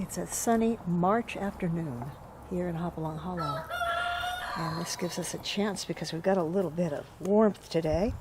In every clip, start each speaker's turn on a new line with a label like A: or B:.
A: It's a sunny March afternoon here in Hopalong Hollow, and this gives us a chance, because we've got a little bit of warmth today,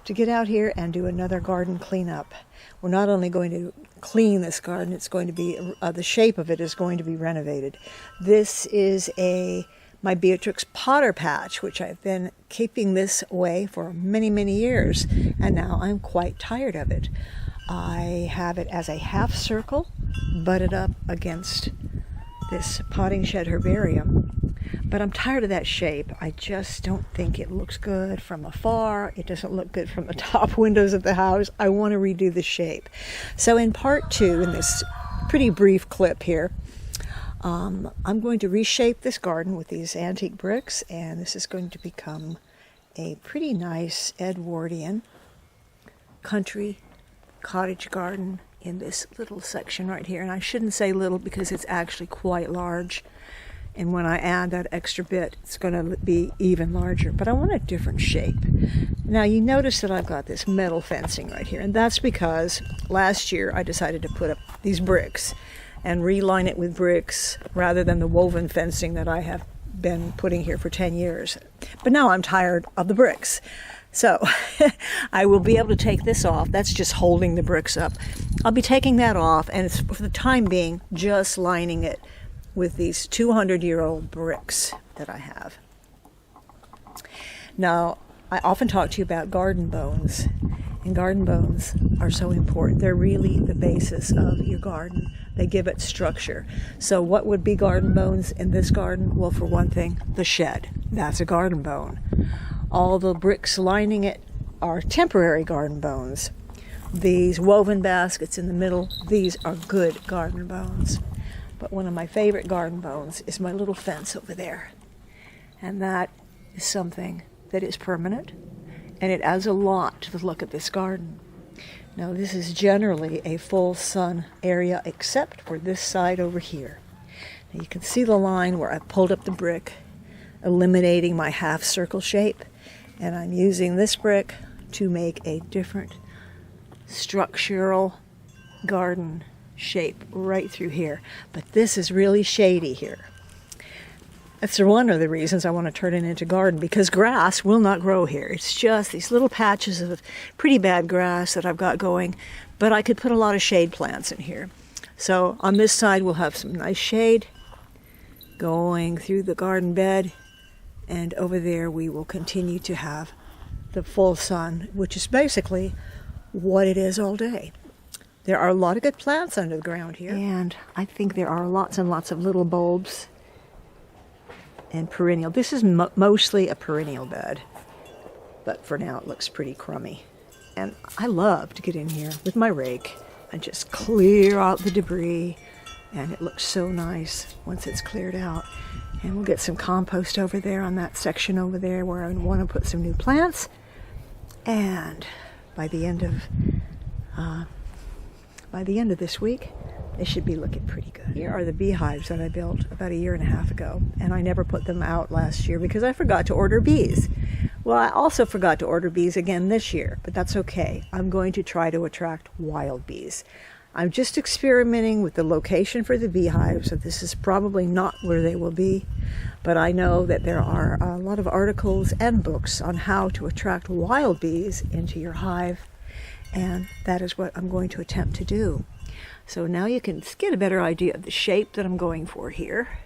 A: to get out here and do another garden cleanup. We're not only going to clean this garden, it's going to be, the shape of it is going to be renovated. This is my Beatrix Potter patch, which I've been keeping this way for many, many years, and now I'm quite tired of it. I have it as a half circle butted up against this potting shed herbarium, but I'm tired of that shape. I just don't think it looks good from afar. It doesn't look good from the top windows of the house. I want to redo the shape. So in part 2, in this pretty brief clip here, I'm going to reshape this garden with these antique bricks, and this is going to become a pretty nice Edwardian country cottage garden in this little section right here. And I shouldn't say little, because it's actually quite large, and when I add that extra bit, it's going to be even larger. But I want a different shape. Now you notice that I've got this metal fencing right here, and that's because last year I decided to put up these bricks and reline it with bricks rather than the woven fencing that I have been putting here for 10 years. But now I'm tired of the bricks. So I will be able to take this off. That's just holding the bricks up. I'll be taking that off, and it's, for the time being, just lining it with these 200-year-old bricks that I have. Now, I often talk to you about garden bones, and garden bones are so important. They're really the basis of your garden. They give it structure. So what would be garden bones in this garden? Well, for one thing, the shed. That's a garden bone. All the bricks lining it are temporary garden bones. These woven baskets in the middle, these are good garden bones. But one of my favorite garden bones is my little fence over there. And that is something that is permanent, and it adds a lot to the look of this garden. Now, this is generally a full sun area, except for this side over here. Now, you can see the line where I pulled up the brick, eliminating my half circle shape, and I'm using this brick to make a different structural garden shape right through here. But this is really shady here. That's one of the reasons I want to turn it into garden, because grass will not grow here. It's just these little patches of pretty bad grass that I've got going, but I could put a lot of shade plants in here. So on this side we'll have some nice shade going through the garden bed, and over there we will continue to have the full sun, which is basically what it is all day. There are a lot of good plants under the ground here, and I think there are lots and lots of little bulbs and perennial. This is mostly a perennial bed, but for now it looks pretty crummy. And I love to get in here with my rake and just clear out the debris, and it looks so nice once it's cleared out. And we'll get some compost over there on that section over there where I want to put some new plants. And by the end of this week, they should be looking pretty good. Here are the beehives that I built about 1.5 years ago, and I never put them out last year because I forgot to order bees. Well, I also forgot to order bees again this year, but that's okay. I'm going to try to attract wild bees. I'm just experimenting with the location for the beehives, so this is probably not where they will be, but I know that there are a lot of articles and books on how to attract wild bees into your hive, and that is what I'm going to attempt to do. So now you can get a better idea of the shape that I'm going for here,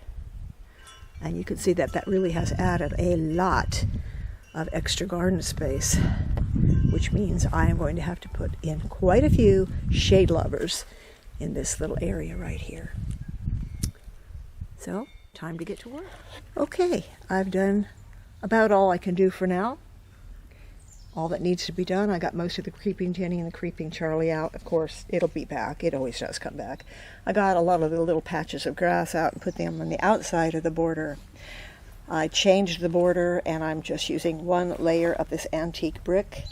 A: and you can see that that really has added a lot of extra garden space, which means I am going to have to put in quite a few shade lovers in this little area right here. So, time to get to work. Okay, I've done about all I can do for now. All that needs to be done. I got most of the creeping Jenny and the creeping Charlie out. Of course, it'll be back. It always does come back. I got a lot of the little patches of grass out and put them on the outside of the border. I changed the border, and I'm just using one layer of this antique brick,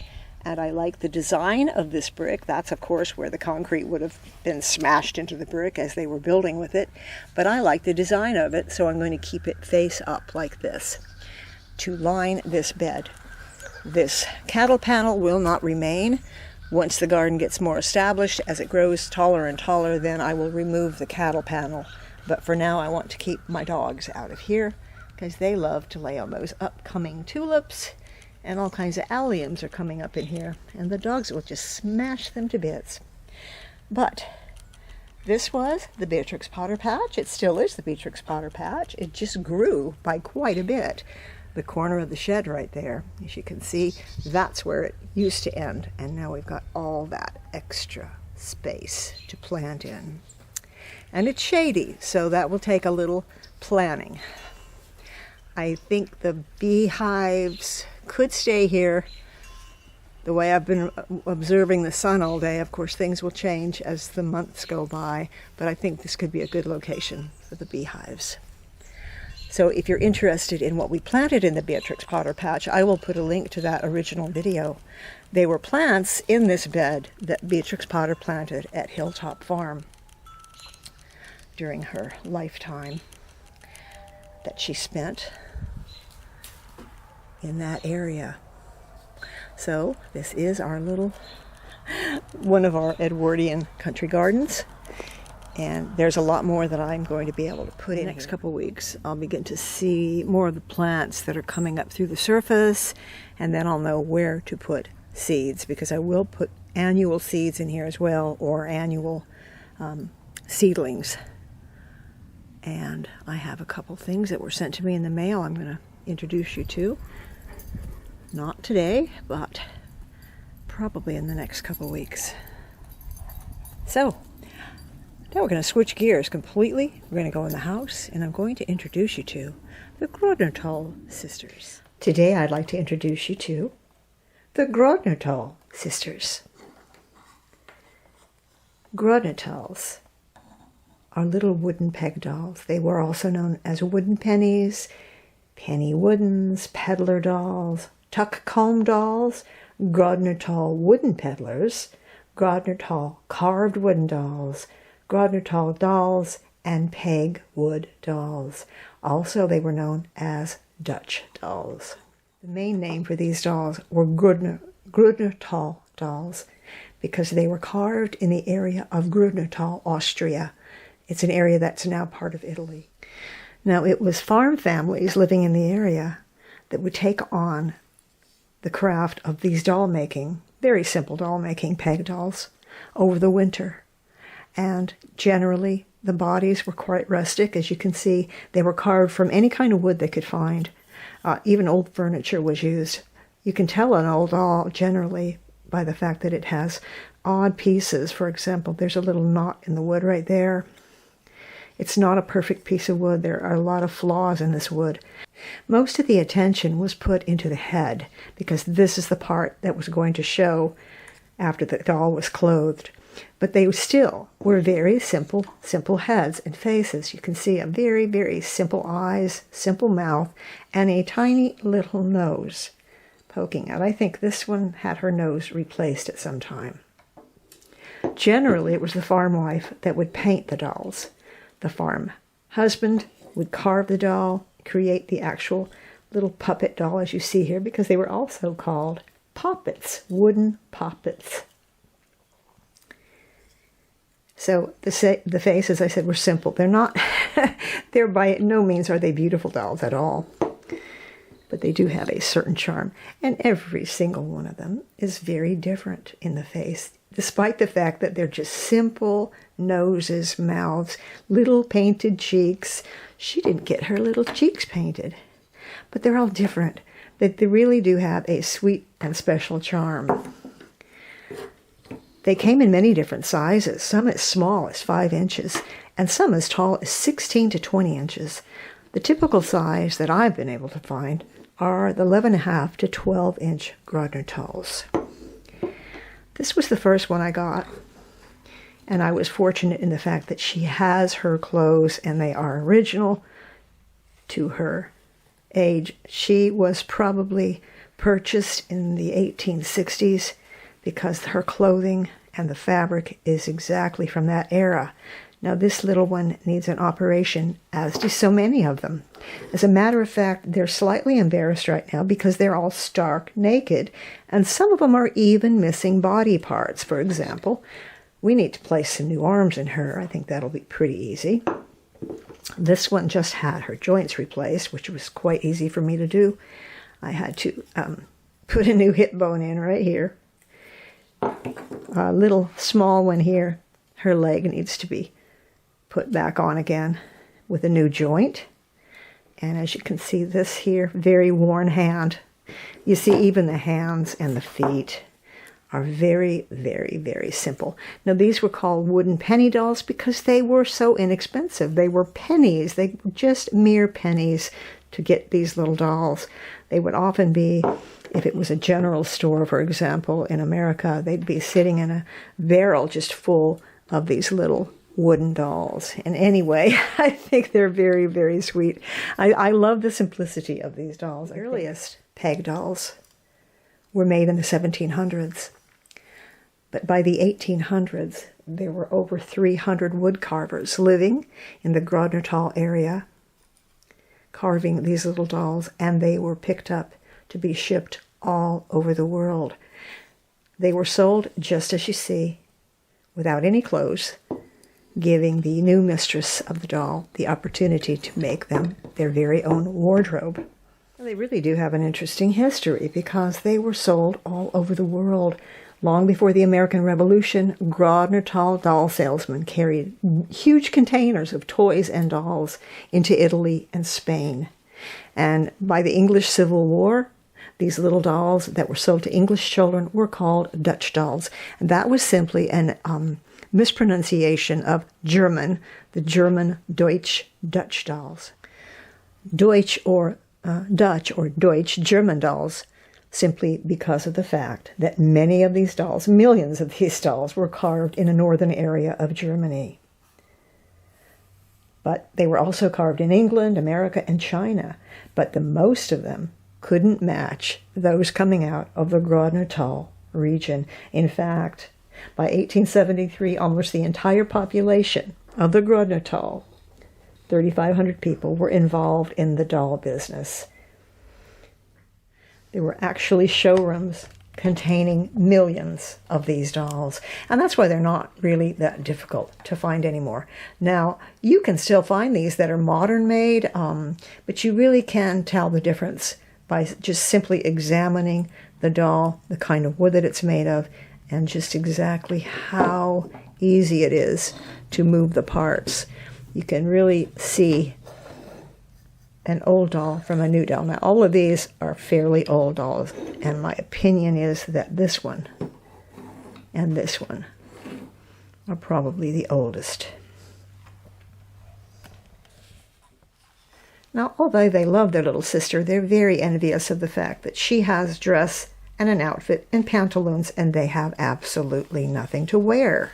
A: and I like the design of this brick. That's, of course, where the concrete would have been smashed into the brick as they were building with it, but I like the design of it, so I'm going to keep it face up like this to line this bed. This cattle panel will not remain. Once the garden gets more established, as it grows taller and taller, then I will remove the cattle panel. But for now, I want to keep my dogs out of here because they love to lay on those upcoming tulips, and all kinds of alliums are coming up in here, and the dogs will just smash them to bits. But this was the Beatrix Potter Patch. It still is the Beatrix Potter Patch. It just grew by quite a bit. The corner of the shed right there, as you can see, that's where it used to end, and now we've got all that extra space to plant in. And it's shady, so that will take a little planning. I think the beehives could stay here. The way I've been observing the sun all day, of course things will change as the months go by, but I think this could be a good location for the beehives. So if you're interested in what we planted in the Beatrix Potter Patch, I will put a link to that original video. They were plants in this bed that Beatrix Potter planted at Hilltop Farm during her lifetime that she spent in that area. So this is our little, one of our Edwardian country gardens. And there's a lot more that I'm going to be able to put in the next couple weeks. I'll begin to see more of the plants that are coming up through the surface, and then I'll know where to put seeds, because I will put annual seeds in here as well, or annual seedlings. And I have a couple things that were sent to me in the mail I'm going to introduce you to. Not today, but probably in the next couple weeks. So, now we're going to switch gears completely. We're going to go in the house, and I'm going to introduce you to the Grodnertal sisters. Today I'd like to introduce you to the Grodnertal sisters. Grodnertals are little wooden peg dolls. They were also known as wooden pennies, penny woodens, peddler dolls, tuck comb dolls, Grodnertal wooden peddlers, Grodnertal carved wooden dolls, Grodnertal dolls, and peg wood dolls. Also, they were known as Dutch dolls. The main name for these dolls were Grodnertal dolls because they were carved in the area of Grodnertal, Austria. It's an area that's now part of Italy. Now, it was farm families living in the area that would take on the craft of these doll making, very simple doll making peg dolls, over the winter. And generally, the bodies were quite rustic. As you can see, they were carved from any kind of wood they could find. Even old furniture was used. You can tell an old doll generally by the fact that it has odd pieces. For example, there's a little knot in the wood right there. It's not a perfect piece of wood. There are a lot of flaws in this wood. Most of the attention was put into the head because this is the part that was going to show after the doll was clothed. But they still were very simple heads and faces. You can see a very, very simple eyes, simple mouth, and a tiny little nose poking out. I think this one had her nose replaced at some time. Generally, it was the farm wife that would paint the dolls. The farm husband would carve the doll, create the actual little puppet doll as you see here, because they were also called poppets, wooden poppets. So the face, as I said, were simple. They're not, they're by no means are they beautiful dolls at all. But they do have a certain charm. And every single one of them is very different in the face, despite the fact that they're just simple noses, mouths, little painted cheeks. She didn't get her little cheeks painted. But they're all different. They really do have a sweet and special charm. They came in many different sizes, some as small as 5 inches, and some as tall as 16 to 20 inches. The typical size that I've been able to find are the 11.5 to 12-inch Grodnertals. This was the first one I got, and I was fortunate in the fact that she has her clothes, and they are original to her age. She was probably purchased in the 1860s because her clothing and the fabric is exactly from that era. Now this little one needs an operation, as do so many of them. As a matter of fact, they're slightly embarrassed right now because they're all stark naked, and some of them are even missing body parts. For example, we need to place some new arms in her. I think that'll be pretty easy. This one just had her joints replaced, which was quite easy for me to do. I had to put a new hip bone in right here. A little small one here. Her leg needs to be put back on again with a new joint. And as you can see, this here, very worn hand. You see, even the hands and the feet are very, very, very simple. Now, these were called wooden penny dolls because they were so inexpensive. They were pennies. They were just mere pennies to get these little dolls. They would often be, if it was a general store, for example, in America, they'd be sitting in a barrel just full of these little wooden dolls. And anyway, I think they're very, very sweet. I love the simplicity of these dolls. The earliest peg dolls were made in the 1700s. But by the 1800s, there were over 300 wood carvers living in the Grodnertal area, carving these little dolls, and they were picked up to be shipped all over the world. They were sold just as you see, without any clothes, giving the new mistress of the doll the opportunity to make them their very own wardrobe. They really do have an interesting history because they were sold all over the world. Long before the American Revolution, Grodnertal doll salesmen carried huge containers of toys and dolls into Italy and Spain. And by the English Civil War, these little dolls that were sold to English children were called Dutch dolls. And that was simply an mispronunciation of German, the German Deutsch Dutch dolls. Deutsch or Dutch or Deutsch German dolls, simply because of the fact that many of these dolls, millions of these dolls, were carved in a northern area of Germany. But they were also carved in England, America, and China. But the most of them couldn't match those coming out of the Grodnertal region. In fact, by 1873, almost the entire population of the Grodnertal, 3,500 people, were involved in the doll business. There were actually showrooms containing millions of these dolls. And that's why they're not really that difficult to find anymore. Now, you can still find these that are modern made, but you really can tell the difference by just simply examining the doll, the kind of wood that it's made of, and just exactly how easy it is to move the parts. You can really see an old doll from a new doll. Now, all of these are fairly old dolls, and my opinion is that this one and this one are probably the oldest. Now, although they love their little sister, they're very envious of the fact that she has dress and an outfit and pantaloons, and they have absolutely nothing to wear.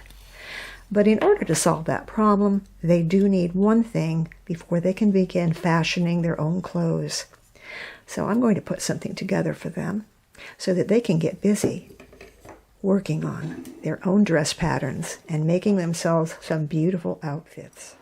A: But in order to solve that problem, they do need one thing before they can begin fashioning their own clothes. So I'm going to put something together for them so that they can get busy working on their own dress patterns and making themselves some beautiful outfits.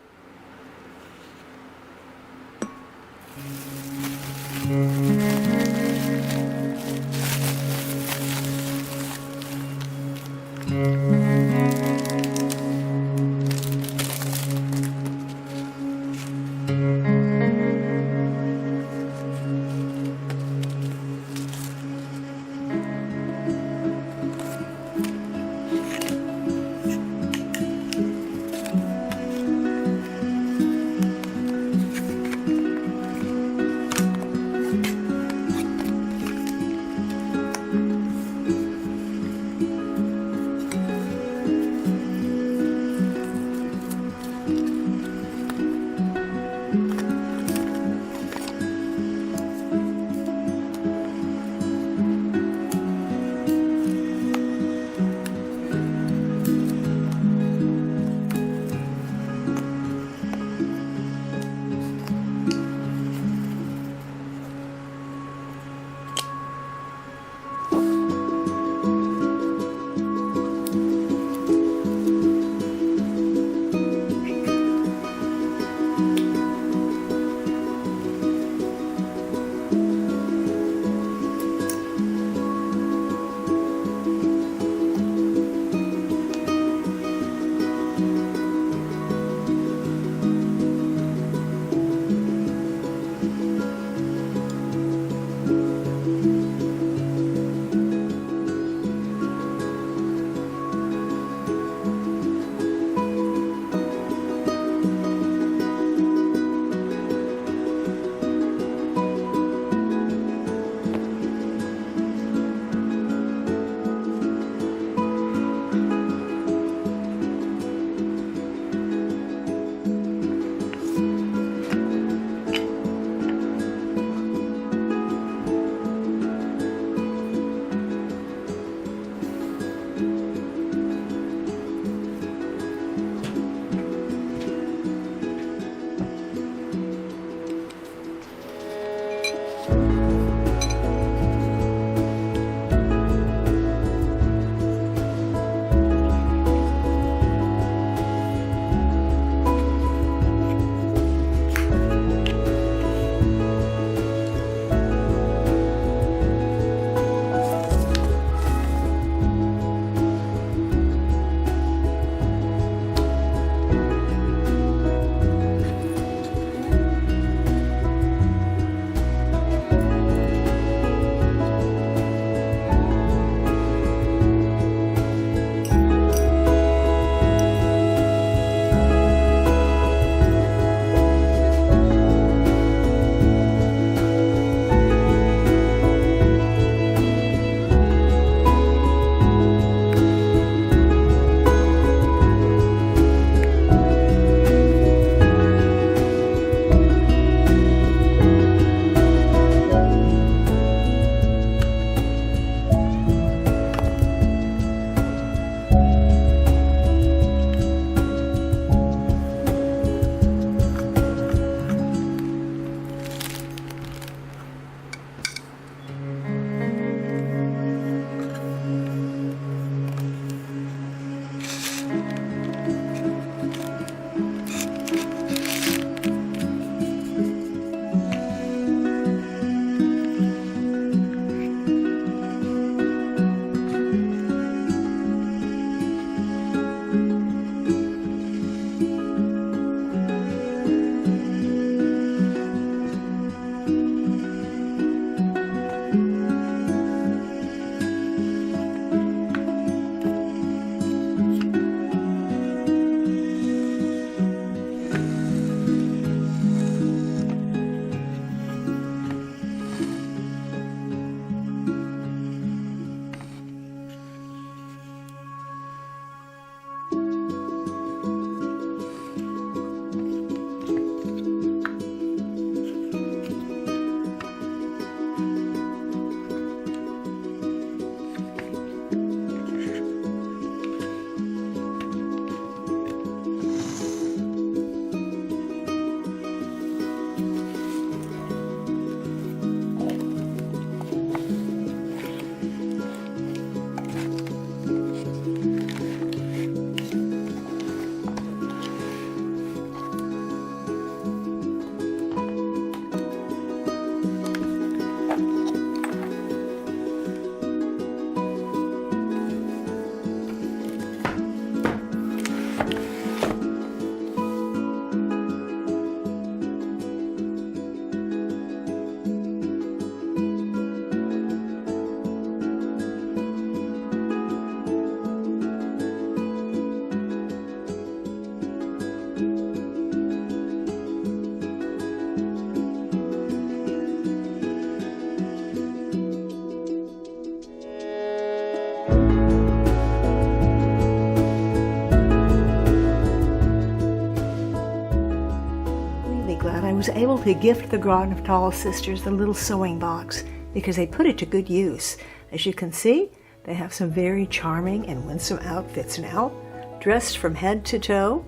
A: was able to gift the Grodnertal sisters the little sewing box because they put it to good use. As you can see, they have some very charming and winsome outfits now, dressed from head to toe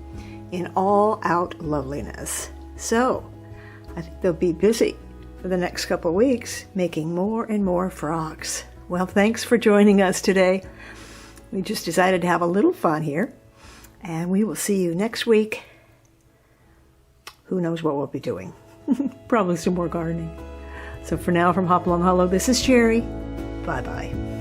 A: in all-out loveliness. So, I think they'll be busy for the next couple of weeks making more and more frocks. Well, thanks for joining us today. We just decided to have a little fun here, and we will see you next week. Who knows what we'll be doing? Probably some more gardening. So for now, from Hopalong Hollow, this is Cherry. Bye-bye.